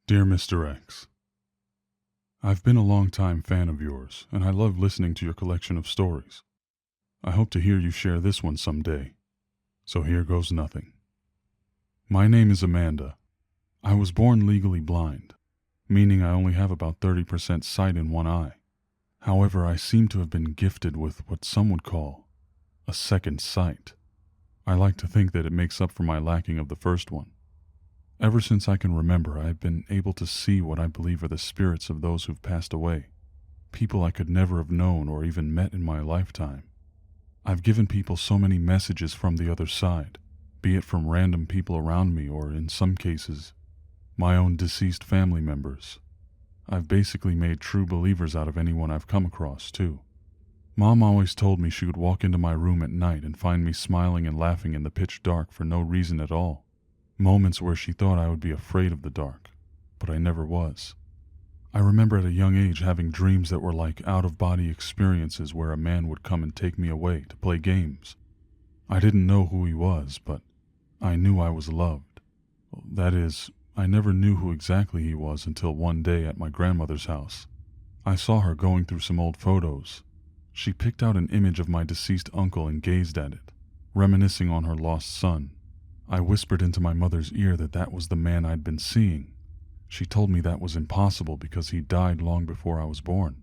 Dear Mr. X, I've been a long-time fan of yours, and I love listening to your collection of stories. I hope to hear you share this one someday, so here goes nothing. My name is Amanda. I was born legally blind, meaning I only have about 30% sight in one eye. However, I seem to have been gifted with what some would call a second sight. I like to think that it makes up for my lacking of the first one. Ever since I can remember, I have been able to see what I believe are the spirits of those who've passed away, people I could never have known or even met in my lifetime. I've given people so many messages from the other side, be it from random people around me or, in some cases, my own deceased family members. I've basically made true believers out of anyone I've come across, too. Mom always told me she would walk into my room at night and find me smiling and laughing in the pitch dark for no reason at all. Moments where she thought I would be afraid of the dark, but I never was. I remember at a young age having dreams that were like out-of-body experiences where a man would come and take me away to play games. I didn't know who he was, but I knew I was loved. That is, I never knew who exactly he was until one day at my grandmother's house. I saw her going through some old photos. She picked out an image of my deceased uncle and gazed at it, reminiscing on her lost son. I whispered into my mother's ear that that was the man I'd been seeing. She told me that was impossible because he died long before I was born.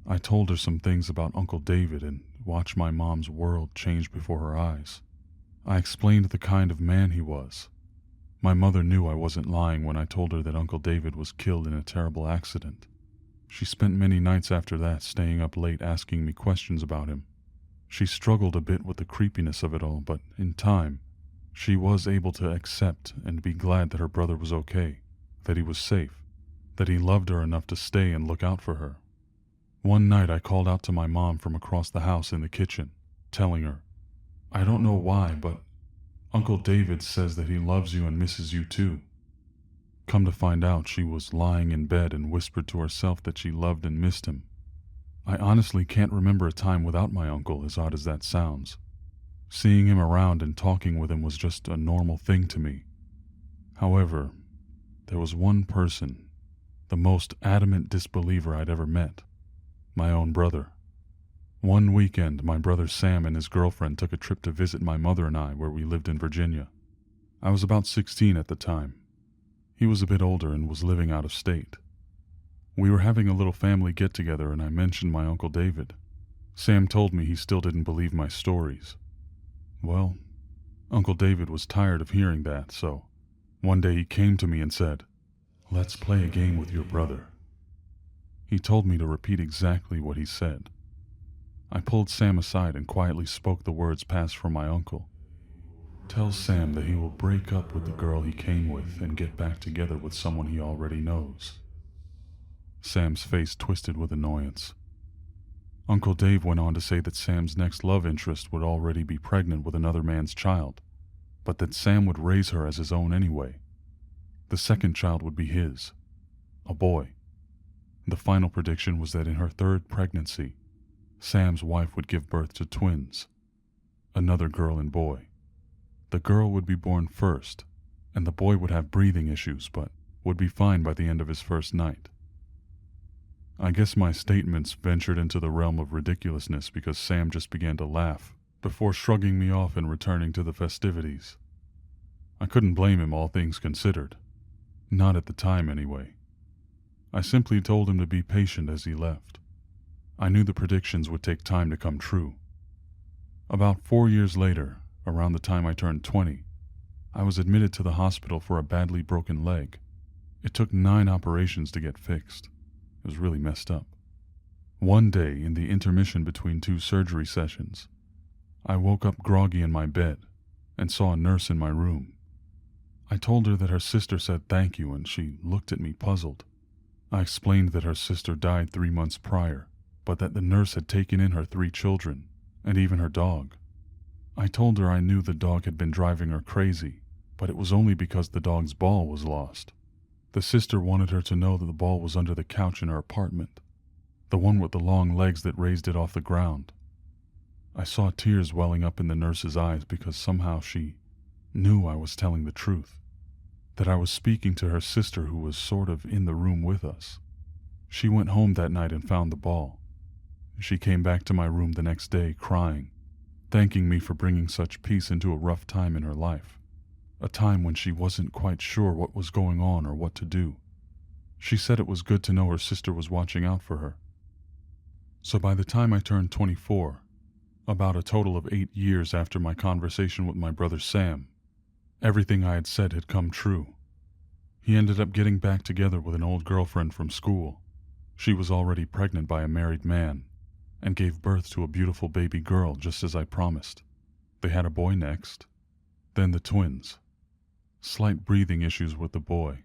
I told her some things about Uncle David and watched my mom's world change before her eyes. I explained the kind of man he was. My mother knew I wasn't lying when I told her that Uncle David was killed in a terrible accident. She spent many nights after that staying up late asking me questions about him. She struggled a bit with the creepiness of it all, but in time, she was able to accept and be glad that her brother was okay, that he was safe, that he loved her enough to stay and look out for her. One night I called out to my mom from across the house in the kitchen, telling her, "I don't know why, but Uncle David says that he loves you and misses you too." Come to find out, she was lying in bed and whispered to herself that she loved and missed him. I honestly can't remember a time without my uncle, as odd as that sounds. Seeing him around and talking with him was just a normal thing to me. However, there was one person, the most adamant disbeliever I'd ever met, my own brother. One weekend, my brother Sam and his girlfriend took a trip to visit my mother and I where we lived in Virginia. I was about 16 at the time. He was a bit older and was living out of state. We were having a little family get-together and I mentioned my Uncle David. Sam told me he still didn't believe my stories. Well, Uncle David was tired of hearing that, so one day he came to me and said, "Let's play a game with your brother." He told me to repeat exactly what he said. I pulled Sam aside and quietly spoke the words passed from my uncle. "Tell Sam that he will break up with the girl he came with and get back together with someone he already knows." Sam's face twisted with annoyance. Uncle Dave went on to say that Sam's next love interest would already be pregnant with another man's child, but that Sam would raise her as his own anyway. The second child would be his, a boy. The final prediction was that in her third pregnancy, Sam's wife would give birth to twins, another girl and boy. The girl would be born first, and the boy would have breathing issues, but would be fine by the end of his first night. I guess my statements ventured into the realm of ridiculousness because Sam just began to laugh before shrugging me off and returning to the festivities. I couldn't blame him, all things considered. Not at the time, anyway. I simply told him to be patient as he left. I knew the predictions would take time to come true. About 4 years later, around the time I turned 20, I was admitted to the hospital for a badly broken leg. It took 9 operations to get fixed. It was really messed up. One day, in the intermission between 2 surgery sessions, I woke up groggy in my bed and saw a nurse in my room. I told her that her sister said thank you, and she looked at me puzzled. I explained that her sister died 3 months prior, but that the nurse had taken in her 3 children, and even her dog. I told her I knew the dog had been driving her crazy, but it was only because the dog's ball was lost. The sister wanted her to know that the ball was under the couch in her apartment, the one with the long legs that raised it off the ground. I saw tears welling up in the nurse's eyes because somehow she knew I was telling the truth. that I was speaking to her sister who was sort of in the room with us. She went home that night and found the ball. She came back to my room the next day crying, thanking me for bringing such peace into a rough time in her life, a time when she wasn't quite sure what was going on or what to do. She said it was good to know her sister was watching out for her. So by the time I turned 24, about a total of 8 years after my conversation with my brother Sam, everything I had said had come true. He ended up getting back together with an old girlfriend from school. She was already pregnant by a married man and gave birth to a beautiful baby girl just as I promised. They had a boy next, then the twins. Slight breathing issues with the boy.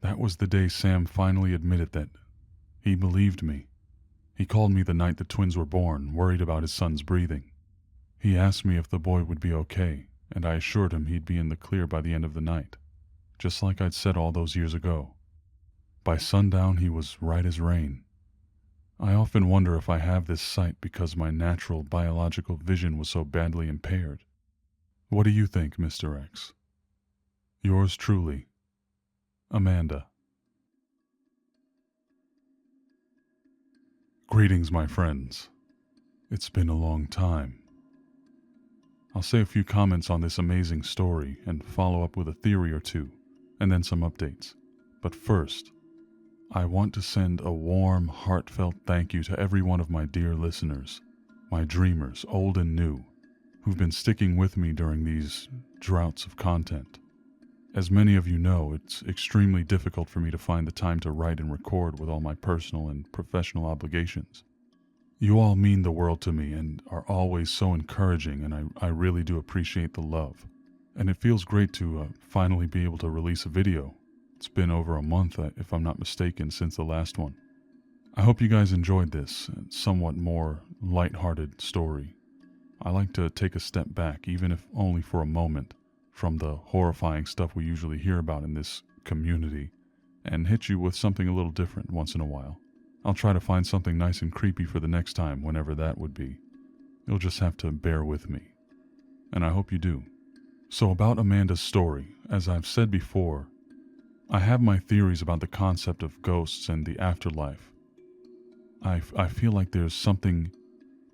That was the day Sam finally admitted that he believed me. He called me the night the twins were born, worried about his son's breathing. He asked me if the boy would be okay, and I assured him he'd be in the clear by the end of the night, just like I'd said all those years ago. By sundown, he was right as rain. I often wonder if I have this sight because my natural biological vision was so badly impaired. What do you think, Mr. X? Yours truly, Amanda. Greetings, my friends. It's been a long time. I'll say a few comments on this amazing story and follow up with a theory or two, and then some updates. But first, I want to send a warm, heartfelt thank you to every one of my dear listeners, my dreamers, old and new, who've been sticking with me during these droughts of content. As many of you know, it's extremely difficult for me to find the time to write and record with all my personal and professional obligations. You all mean the world to me and are always so encouraging, and I really do appreciate the love. And it feels great to finally be able to release a video. It's been over a month, if I'm not mistaken, since the last one. I hope you guys enjoyed this somewhat more lighthearted story. I like to take a step back, even if only for a moment, from the horrifying stuff we usually hear about in this community, and hit you with something a little different once in a while. I'll try to find something nice and creepy for the next time, whenever that would be. You'll just have to bear with me. And I hope you do. So about Amanda's story, as I've said before, I have my theories about the concept of ghosts and the afterlife. I feel like there's something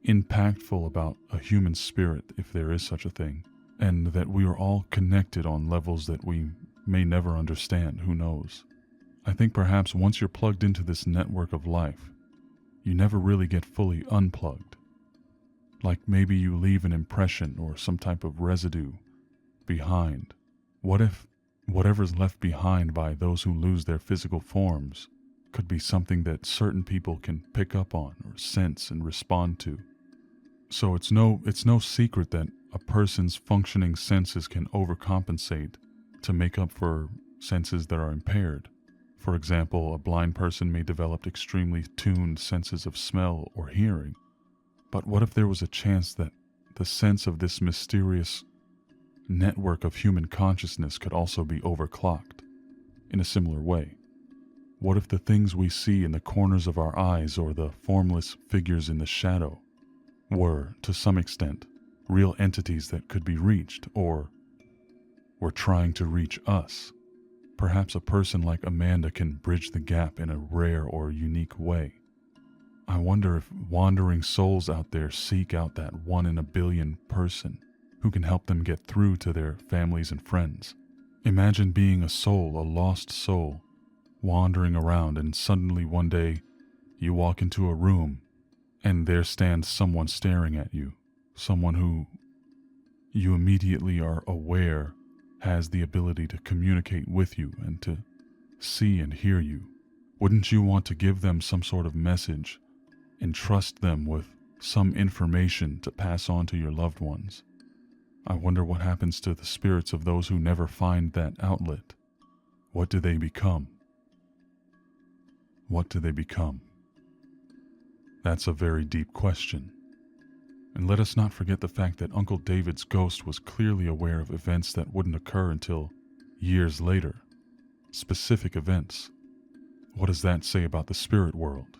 impactful about a human spirit, if there is such a thing, and that we are all connected on levels that we may never understand, who knows. I think perhaps once you're plugged into this network of life, you never really get fully unplugged. Like maybe you leave an impression or some type of residue behind. What if whatever's left behind by those who lose their physical forms could be something that certain people can pick up on or sense and respond to? So it's no secret that a person's functioning senses can overcompensate to make up for senses that are impaired. For example, a blind person may develop extremely tuned senses of smell or hearing. But what if there was a chance that the sense of this mysterious network of human consciousness could also be overclocked in a similar way? What if the things we see in the corners of our eyes or the formless figures in the shadow were, to some extent, real entities that could be reached or were trying to reach us? Perhaps a person like Amanda can bridge the gap in a rare or unique way. I wonder if wandering souls out there seek out that 1 in a billion person who can help them get through to their families and friends. Imagine being a soul, a lost soul, wandering around, and suddenly one day you walk into a room and there stands someone staring at you, someone who you immediately are aware has the ability to communicate with you and to see and hear you. Wouldn't you want to give them some sort of message, entrust them with some information to pass on to your loved ones? I wonder what happens to the spirits of those who never find that outlet. What do they become? What do they become? That's a very deep question. And let us not forget the fact that Uncle David's ghost was clearly aware of events that wouldn't occur until years later. Specific events. What does that say about the spirit world?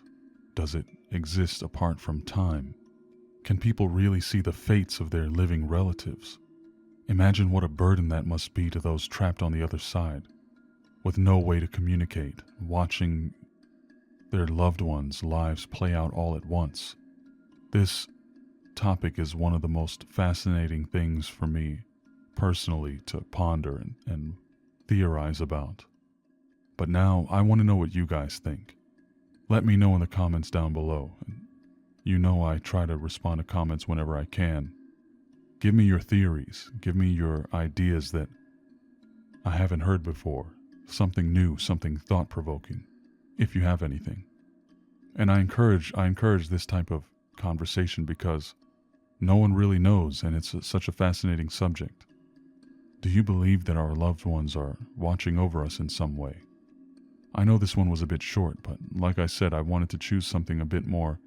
Does it exist apart from time? Can people really see the fates of their living relatives? Imagine what a burden that must be to those trapped on the other side, with no way to communicate, watching their loved ones' lives play out all at once. This topic is one of the most fascinating things for me personally to ponder and theorize about. But now I want to know what you guys think. Let me know in the comments down below. You know I try to respond to comments whenever I can. Give me your theories. Give me your ideas that I haven't heard before. Something new, something thought-provoking, if you have anything. And I encourage this type of conversation because no one really knows, and it's such a fascinating subject. Do you believe that our loved ones are watching over us in some way? I know this one was a bit short, but like I said, I wanted to choose something a bit more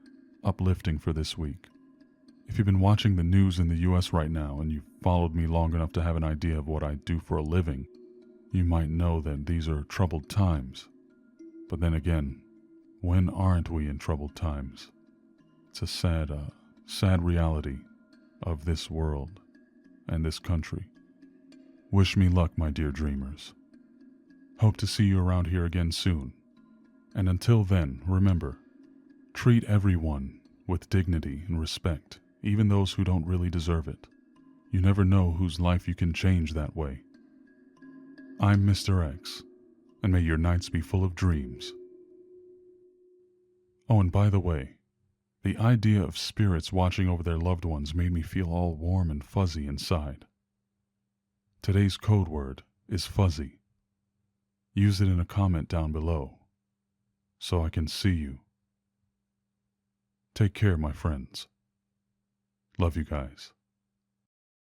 uplifting for this week. If you've been watching the news in the US right now and you've followed me long enough to have an idea of what I do for a living, you might know that these are troubled times. But then again, when aren't we in troubled times? It's a sad reality of this world and this country. Wish me luck, my dear dreamers. Hope to see you around here again soon. And until then, remember, treat everyone with dignity and respect, even those who don't really deserve it. You never know whose life you can change that way. I'm Mr. X, and may your nights be full of dreams. Oh, and by the way, the idea of spirits watching over their loved ones made me feel all warm and fuzzy inside. Today's code word is fuzzy. Use it in a comment down below, so I can see you. Take care, my friends. Love you guys.